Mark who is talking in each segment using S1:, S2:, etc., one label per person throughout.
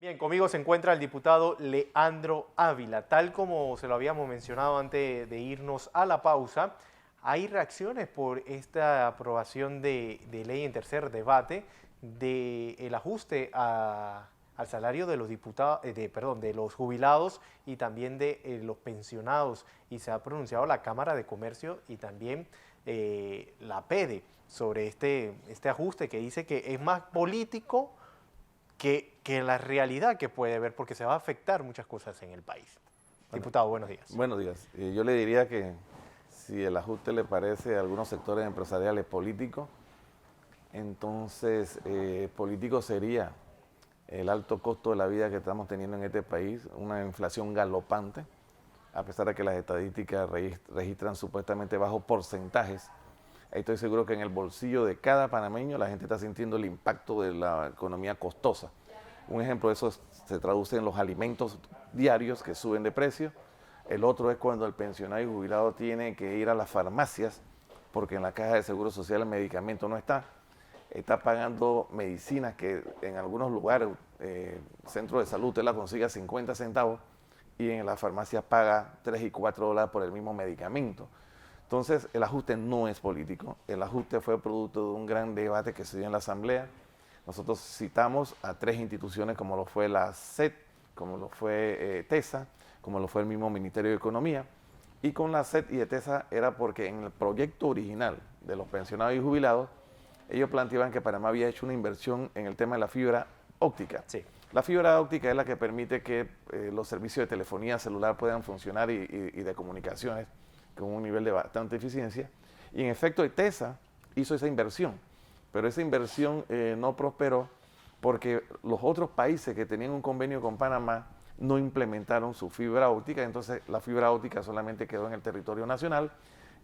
S1: Bien, conmigo se encuentra el diputado Leandro Ávila. Tal como se lo habíamos mencionado antes de irnos a la pausa, hay reacciones por esta aprobación de ley en tercer debate del ajuste al salario de los diputados, perdón, de los jubilados y también de los pensionados. Y se ha pronunciado la Cámara de Comercio y también la PEDE sobre este ajuste que dice que es más político que la realidad que puede haber, porque se va a afectar muchas cosas en el país.
S2: Bueno,
S1: Diputado, buenos días.
S2: buenos días. Yo le diría que si el ajuste le parece a algunos sectores empresariales político, entonces político sería el alto costo de la vida que estamos teniendo en este país, una inflación galopante, a pesar de que las estadísticas registran supuestamente bajos porcentajes. Estoy seguro que en el bolsillo de cada panameño la gente está sintiendo el impacto de la economía costosa. Un ejemplo de eso se traduce en los alimentos diarios que suben de precio. El otro es cuando el pensionado y jubilado tiene que ir a las farmacias porque en la caja de seguro social el medicamento no está. Está pagando medicinas que en algunos lugares, centros de salud, usted la consigue a 50 centavos y en la farmacia paga 3 y 4 dólares por el mismo medicamento. Entonces, el ajuste no es político. El ajuste fue producto de un gran debate que se dio en la Asamblea. Nosotros citamos a 3 instituciones como lo fue la SED, como lo fue TESA, como lo fue el mismo Ministerio de Economía. Y con la SED y de TESA era porque en el proyecto original de los pensionados y jubilados, ellos planteaban que Panamá había hecho una inversión en el tema de la fibra óptica.
S1: Sí.
S2: La fibra óptica es la que permite que los servicios de telefonía celular puedan funcionar y de comunicaciones con un nivel de bastante eficiencia. Y en efecto, TESA hizo esa inversión, pero esa inversión no prosperó porque los otros países que tenían un convenio con Panamá no implementaron su fibra óptica, entonces la fibra óptica solamente quedó en el territorio nacional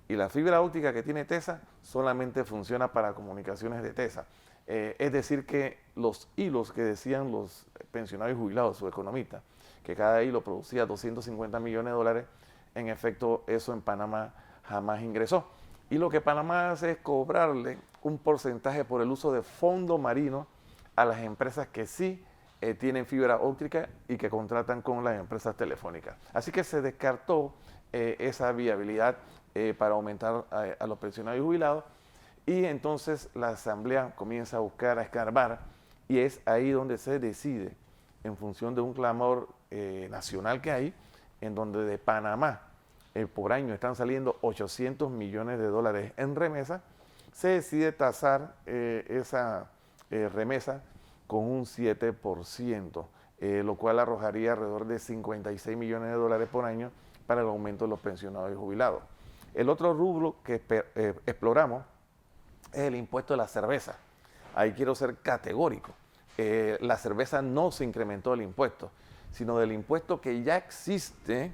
S2: y la fibra óptica que tiene TESA solamente funciona para comunicaciones de TESA. Es decir que los hilos que decían los pensionados y jubilados, sus economistas, que cada hilo producía 250 millones de dólares, en efecto eso en Panamá jamás ingresó. Y lo que Panamá hace es cobrarle un porcentaje por el uso de fondo marino a las empresas que sí tienen fibra óptica y que contratan con las empresas telefónicas. Así que se descartó esa viabilidad para aumentar a los pensionados y jubilados y entonces la Asamblea comienza a buscar, a escarbar y es ahí donde se decide, en función de un clamor nacional que hay, en donde de Panamá por año están saliendo 800 millones de dólares en remesa, se decide tasar esa remesa con un 7%, lo cual arrojaría alrededor de 56 millones de dólares por año para el aumento de los pensionados y jubilados. El otro rubro que exploramos es el impuesto de la cerveza. Ahí quiero ser categórico. La cerveza no se incrementó el impuesto, sino del impuesto que ya existe,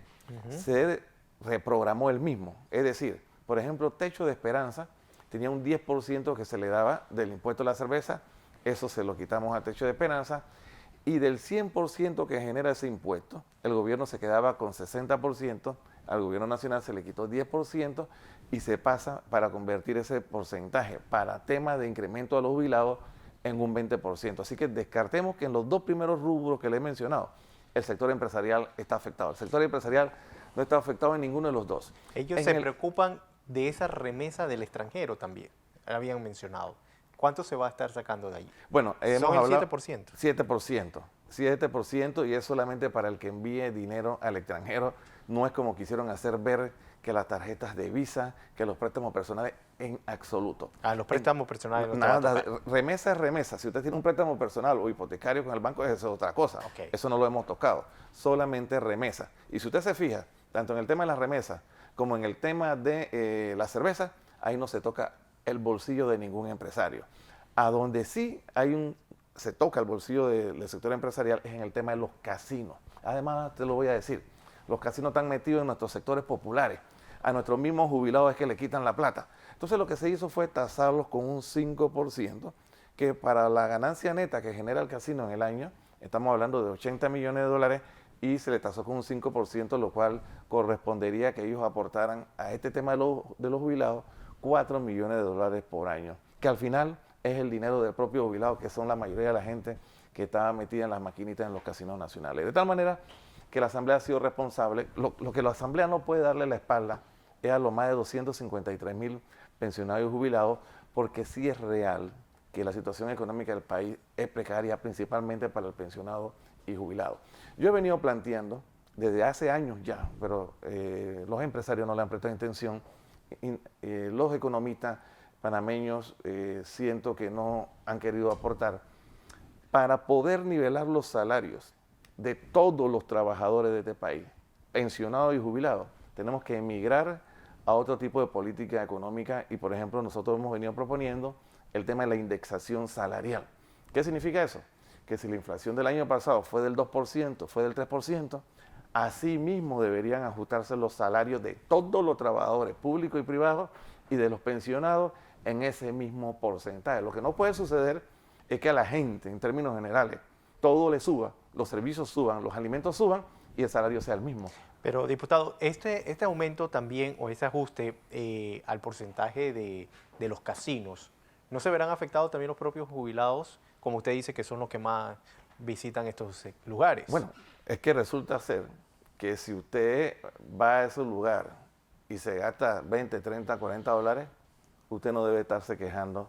S2: se reprogramó el mismo. Es decir, por ejemplo, Techo de Esperanza tenía un 10% que se le daba del impuesto a la cerveza, eso se lo quitamos a Techo de Esperanza, y del 100% que genera ese impuesto, el gobierno se quedaba con 60%, al gobierno nacional se le quitó 10% y se pasa para convertir ese porcentaje para temas de incremento a los jubilados en un 20%. Así que descartemos que en los dos primeros rubros que le he mencionado, el sector empresarial está afectado. El sector empresarial no está afectado en ninguno de los dos.
S1: Ellos se preocupan de esa remesa del extranjero también, habían mencionado. ¿Cuánto se va a estar sacando de ahí?
S2: Bueno, hemos
S1: Son el
S2: hablado
S1: 7%.
S2: 7% y es solamente para el que envíe dinero al extranjero. No es como quisieron hacer ver que las tarjetas de Visa, que los préstamos personales, en absoluto.
S1: Los préstamos personales no te va a
S2: Nada,
S1: tocar.
S2: remesa es remesa. Si usted tiene un préstamo personal o hipotecario con el banco, eso es otra cosa.
S1: Okay.
S2: Eso no lo hemos tocado. Solamente remesa. Y si usted se fija, tanto en el tema de las remesas como en el tema de la cerveza, ahí no se toca el bolsillo de ningún empresario. A donde sí se toca el bolsillo del sector empresarial es en el tema de los casinos. Además, te lo voy a decir, los casinos están metidos en nuestros sectores populares. A nuestros mismos jubilados es que le quitan la plata. Entonces lo que se hizo fue tasarlos con un 5%, que para la ganancia neta que genera el casino en el año, estamos hablando de 80 millones de dólares, y se le tasó con un 5%, lo cual correspondería a que ellos aportaran a este tema de los jubilados 4 millones de dólares por año, que al final es el dinero del propio jubilado, que son la mayoría de la gente que estaba metida en las maquinitas en los casinos nacionales. De tal manera que la Asamblea ha sido responsable. Lo que la Asamblea no puede darle la espalda es a los más de 253.000 pensionados y jubilados, porque sí es real que la situación económica del país es precaria, principalmente para el pensionado y jubilado. Yo he venido planteando desde hace años ya, pero los empresarios no le han prestado atención, los economistas panameños siento que no han querido aportar, para poder nivelar los salarios de todos los trabajadores de este país, pensionados y jubilados. Tenemos que emigrar a otro tipo de política económica y, por ejemplo, nosotros hemos venido proponiendo el tema de la indexación salarial. ¿Qué significa eso? Que si la inflación del año pasado fue del 2%, fue del 3%, así mismo deberían ajustarse los salarios de todos los trabajadores públicos y privados y de los pensionados en ese mismo porcentaje. Lo que no puede suceder es que a la gente, en términos generales, todo le suba, los servicios suban, los alimentos suban y el salario sea el mismo.
S1: Pero, diputado, este aumento también, o ese ajuste al porcentaje de los casinos, ¿no se verán afectados también los propios jubilados, como usted dice, que son los que más visitan estos lugares?
S2: Bueno, es que resulta ser que si usted va a ese lugar y se gasta 20, 30, 40 dólares, usted no debe estarse quejando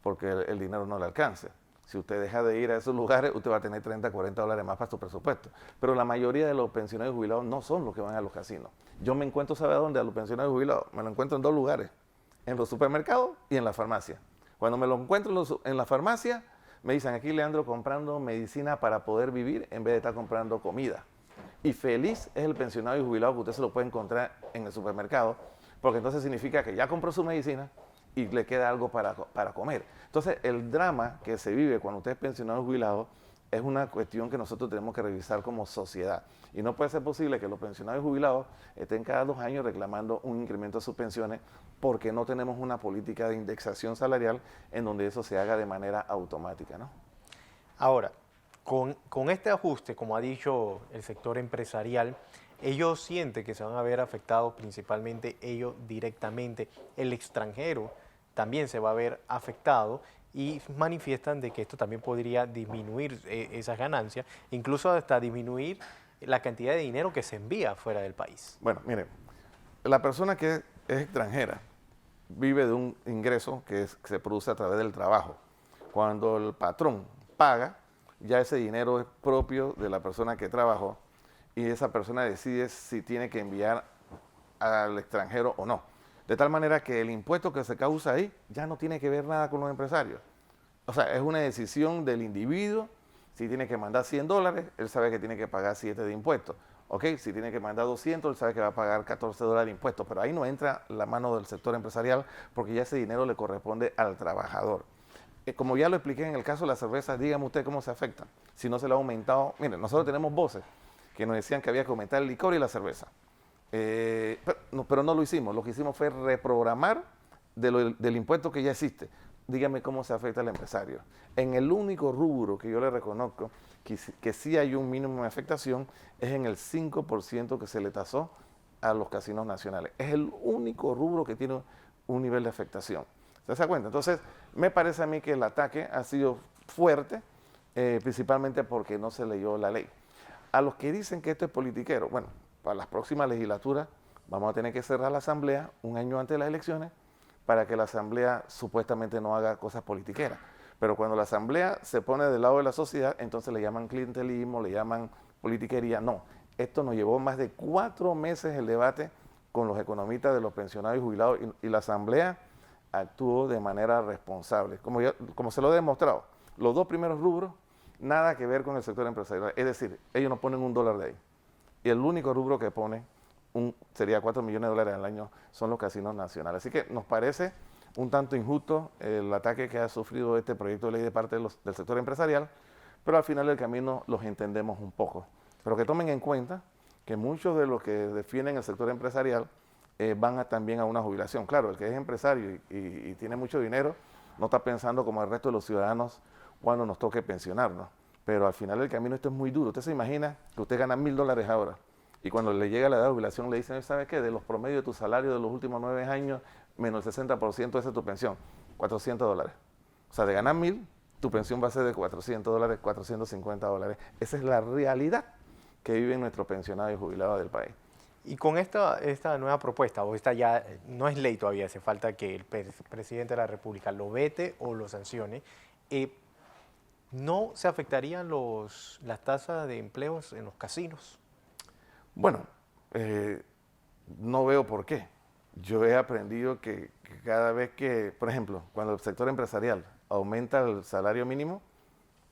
S2: porque el dinero no le alcance. Si usted deja de ir a esos lugares, usted va a tener 30, 40 dólares más para su presupuesto. Pero la mayoría de los pensionados y jubilados no son los que van a los casinos. Yo me encuentro, ¿sabe dónde? A los pensionados y jubilados. Me lo encuentro en dos lugares, en los supermercados y en la farmacia. Cuando me lo encuentro en la farmacia, me dicen, aquí Leandro comprando medicina para poder vivir en vez de estar comprando comida. Y feliz es el pensionado y jubilado que usted se lo puede encontrar en el supermercado, porque entonces significa que ya compró su medicina y le queda algo para comer. Entonces, el drama que se vive cuando usted es pensionado y jubilado es una cuestión que nosotros tenemos que revisar como sociedad. Y no puede ser posible que los pensionados y jubilados estén cada 2 años reclamando un incremento de sus pensiones porque no tenemos una política de indexación salarial en donde eso se haga de manera automática, ¿no?
S1: Ahora, con este ajuste, como ha dicho el sector empresarial, ellos sienten que se van a ver afectados, principalmente ellos directamente. El extranjero también se va a ver afectado y manifiestan de que esto también podría disminuir esas ganancias, incluso hasta disminuir la cantidad de dinero que se envía fuera del país.
S2: Bueno, miren, la persona que es extranjera vive de un ingreso que se produce a través del trabajo. Cuando el patrón paga, ya ese dinero es propio de la persona que trabajó y esa persona decide si tiene que enviar al extranjero o no. De tal manera que el impuesto que se causa ahí ya no tiene que ver nada con los empresarios. O sea, es una decisión del individuo. Si tiene que mandar 100 dólares, él sabe que tiene que pagar 7 de impuestos. ¿Ok? Si tiene que mandar 200, él sabe que va a pagar 14 dólares de impuestos. Pero ahí no entra la mano del sector empresarial porque ya ese dinero le corresponde al trabajador. Como ya lo expliqué en el caso de la cerveza, dígame usted cómo se afecta. Si no se le ha aumentado. Miren, nosotros tenemos voces que nos decían que había que aumentar el licor y la cerveza. Pero no lo hicimos. Lo que hicimos fue reprogramar del impuesto que ya existe. Dígame cómo se afecta al empresario. En el único rubro que yo le reconozco que sí hay un mínimo de afectación es en el 5% que se le tasó a los casinos nacionales. Es el único rubro que tiene un nivel de afectación. ¿Se da cuenta? Entonces, me parece a mí que el ataque ha sido fuerte, principalmente porque no se leyó la ley. A los que dicen que esto es politiquero, bueno, para las próximas legislaturas vamos a tener que cerrar la asamblea un año antes de las elecciones para que la asamblea supuestamente no haga cosas politiqueras. Pero cuando la asamblea se pone del lado de la sociedad, entonces le llaman clientelismo, le llaman politiquería. No, esto nos llevó más de 4 meses el debate con los economistas de los pensionados y jubilados y la asamblea actuó de manera responsable. Como se lo he demostrado, los 2 primeros rubros, nada que ver con el sector empresarial. Es decir, ellos no ponen $1 de ahí. Y el único rubro que pone sería 4 millones de dólares al año son los casinos nacionales. Así que nos parece un tanto injusto el ataque que ha sufrido este proyecto de ley de parte del sector empresarial, pero al final del camino los entendemos un poco. Pero que tomen en cuenta que muchos de los que defienden el sector empresarial van también a una jubilación. Claro, el que es empresario y tiene mucho dinero no está pensando como el resto de los ciudadanos cuando nos toque pensionarnos. Pero al final del camino esto es muy duro. Usted se imagina que usted gana $1,000 ahora y cuando le llega la edad de jubilación le dicen, ¿sabe qué? De los promedios de tu salario de los últimos 9 años, menos el 60%, esa es tu pensión, $400. O sea, de ganar 1,000, tu pensión va a ser de $400, $450. Esa es la realidad que viven nuestros pensionados y jubilados del país.
S1: Y con esta nueva propuesta, o esta ya no es ley todavía, hace falta que el presidente de la República lo vete o lo sancione, ¿no se afectarían las tasas de empleos en los casinos?
S2: Bueno, no veo por qué. Yo he aprendido que cada vez que, por ejemplo, cuando el sector empresarial aumenta el salario mínimo,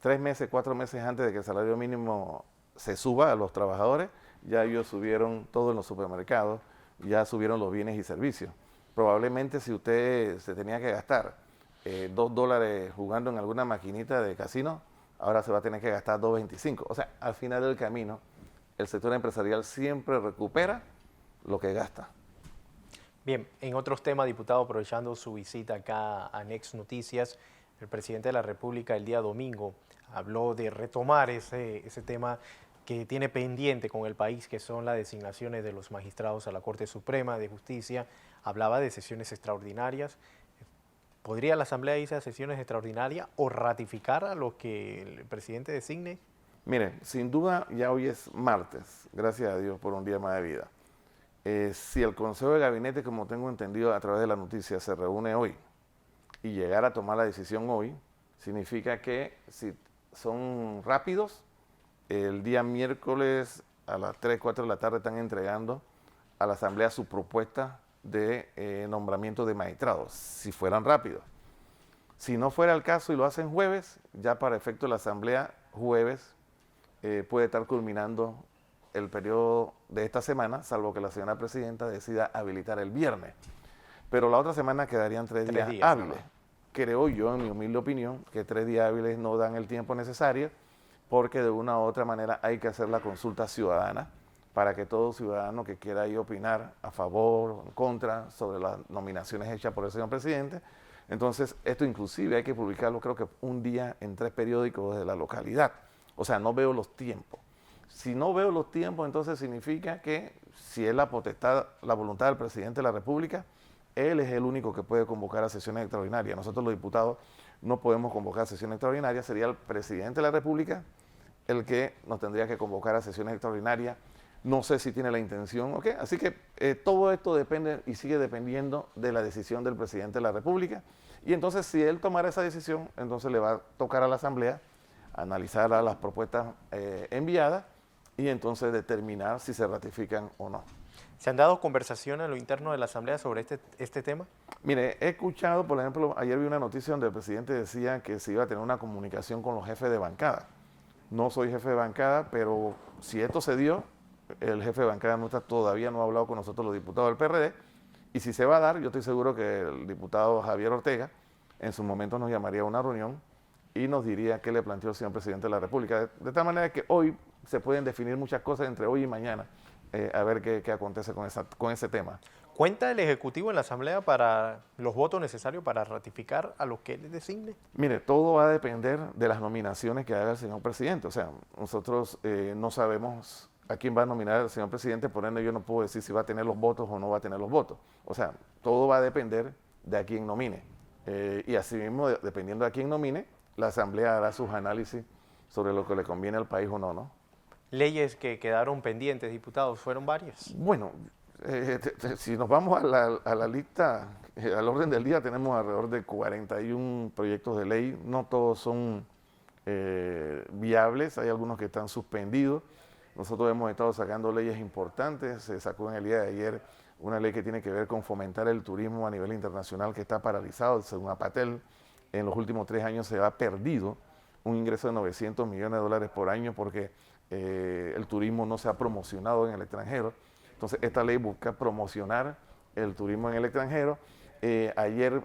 S2: 3 meses, 4 meses antes de que el salario mínimo se suba a los trabajadores, ya ellos subieron todo en los supermercados, ya subieron los bienes y servicios. Probablemente si usted se tenía que gastar $2 jugando en alguna maquinita de casino, ahora se va a tener que gastar $2.25. O sea, al final del camino, el sector empresarial siempre recupera lo que gasta.
S1: Bien, en otros temas, diputado, aprovechando su visita acá a Next Noticias, el presidente de la República el día domingo habló de retomar ese tema que tiene pendiente con el país, que son las designaciones de los magistrados a la Corte Suprema de Justicia. Hablaba de sesiones extraordinarias. ¿Podría la Asamblea irse a sesiones extraordinarias o ratificar a los que el presidente designe?
S2: Mire, sin duda ya hoy es martes, gracias a Dios por un día más de vida. Si el Consejo de Gabinete, como tengo entendido a través de la noticia, se reúne hoy y llegar a tomar la decisión hoy, significa que si son rápidos, el día miércoles a las 3, 4 de la tarde están entregando a la Asamblea su propuesta de nombramiento de magistrados, si fueran rápidos. Si no fuera el caso y lo hacen jueves, ya para efecto de la Asamblea, jueves puede estar culminando el periodo de esta semana, salvo que la señora presidenta decida habilitar el viernes. Pero la otra semana quedarían 3 días hábiles. Creo yo, en mi humilde opinión, que 3 días hábiles no dan el tiempo necesario, porque de una u otra manera hay que hacer la consulta ciudadana para que todo ciudadano que quiera ahí opinar a favor o en contra sobre las nominaciones hechas por el señor presidente. Entonces, esto inclusive hay que publicarlo, creo que un día en 3 periódicos de la localidad. O sea, no veo los tiempos. Si no veo los tiempos, entonces significa que si es la potestad, la voluntad del presidente de la República, él es el único que puede convocar a sesiones extraordinarias. Nosotros los diputados no podemos convocar sesiones extraordinarias, sería el presidente de la República el que nos tendría que convocar a sesiones extraordinarias. No sé si tiene la intención o qué. Así que todo esto depende y sigue dependiendo de la decisión del presidente de la República. Y entonces si él tomara esa decisión, entonces le va a tocar a la Asamblea analizar las propuestas enviadas y entonces determinar si se ratifican o no.
S1: ¿Se han dado conversaciones a lo interno de la Asamblea sobre este tema?
S2: Mire, he escuchado, por ejemplo, ayer vi una noticia donde el presidente decía que se iba a tener una comunicación con los jefes de bancada. No soy jefe de bancada, pero si esto se dio, el jefe de bancada nuestra todavía no ha hablado con nosotros los diputados del PRD, y si se va a dar, yo estoy seguro que el diputado Javier Ortega en su momento nos llamaría a una reunión y nos diría qué le planteó el señor presidente de la República. De tal manera que hoy se pueden definir muchas cosas entre hoy y mañana, a ver qué acontece con ese tema.
S1: ¿Cuenta el Ejecutivo en la Asamblea para los votos necesarios para ratificar a los que él designe?
S2: Mire, todo va a depender de las nominaciones que haga el señor presidente. O sea, nosotros no sabemos a quién va a nominar el señor presidente, por ende yo no puedo decir si va a tener los votos o no va a tener los votos. O sea, todo va a depender de a quién nomine. Y asimismo, dependiendo de a quién nomine, la Asamblea hará sus análisis sobre lo que le conviene al país o no, ¿no?
S1: Leyes que quedaron pendientes, diputados, ¿fueron varias?
S2: Bueno, si nos vamos a la lista, al orden del día, tenemos alrededor de 41 proyectos de ley. No todos son viables, hay algunos que están suspendidos. Nosotros hemos estado sacando leyes importantes. Se sacó en el día de ayer una ley que tiene que ver con fomentar el turismo a nivel internacional, que está paralizado. Según Apatel, en los últimos 3 años se ha perdido un ingreso de $900 millones por año porque el turismo no se ha promocionado en el extranjero. Entonces, esta ley busca promocionar el turismo en el extranjero. Ayer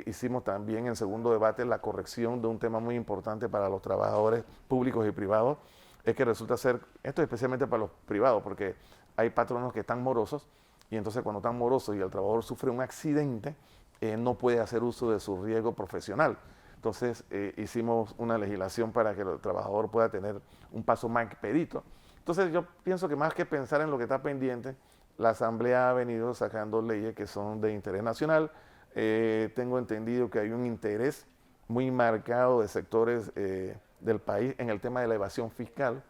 S2: hicimos también en segundo debate la corrección de un tema muy importante para los trabajadores públicos y privados. Es que resulta ser, esto es especialmente para los privados, porque hay patronos que están morosos y entonces cuando están morosos y el trabajador sufre un accidente, no puede hacer uso de su riesgo profesional. Entonces hicimos una legislación para que el trabajador pueda tener un paso más expedito. Entonces yo pienso que más que pensar en lo que está pendiente, la Asamblea ha venido sacando leyes que son de interés nacional. Tengo entendido que hay un interés muy marcado de sectores del país en el tema de la evasión fiscal.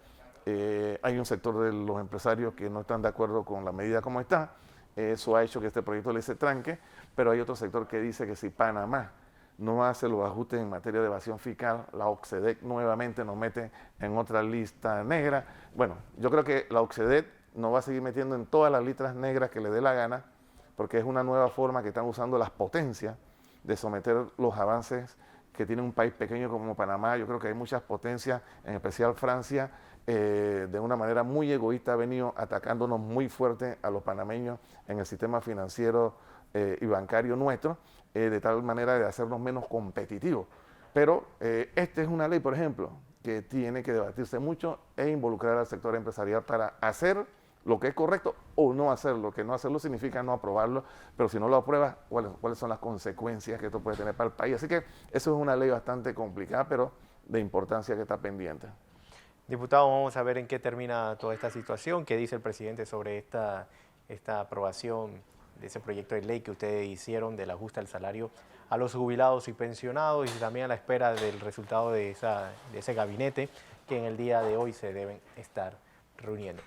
S2: Hay un sector de los empresarios que no están de acuerdo con la medida como está. Eso ha hecho que este proyecto le se tranque, pero hay otro sector que dice que si Panamá no hace los ajustes en materia de evasión fiscal, la OCDE nuevamente nos mete en otra lista negra. Bueno, yo creo que la OCDE nos va a seguir metiendo en todas las listas negras que le dé la gana, porque es una nueva forma que están usando las potencias de someter los avances que tiene un país pequeño como Panamá. Yo creo que hay muchas potencias, en especial Francia, de una manera muy egoísta ha venido atacándonos muy fuerte a los panameños en el sistema financiero y bancario nuestro, de tal manera de hacernos menos competitivos. Pero esta es una ley, por ejemplo, que tiene que debatirse mucho e involucrar al sector empresarial para hacer lo que es correcto o no hacerlo. Que no hacerlo significa no aprobarlo, pero si no lo apruebas, ¿cuáles son las consecuencias que esto puede tener para el país? Así que eso es una ley bastante complicada, pero de importancia que está pendiente.
S1: Diputado, vamos a ver en qué termina toda esta situación, qué dice el presidente sobre esta aprobación de ese proyecto de ley que ustedes hicieron del ajuste al salario a los jubilados y pensionados, y también a la espera del resultado de ese gabinete que en el día de hoy se deben estar reuniendo.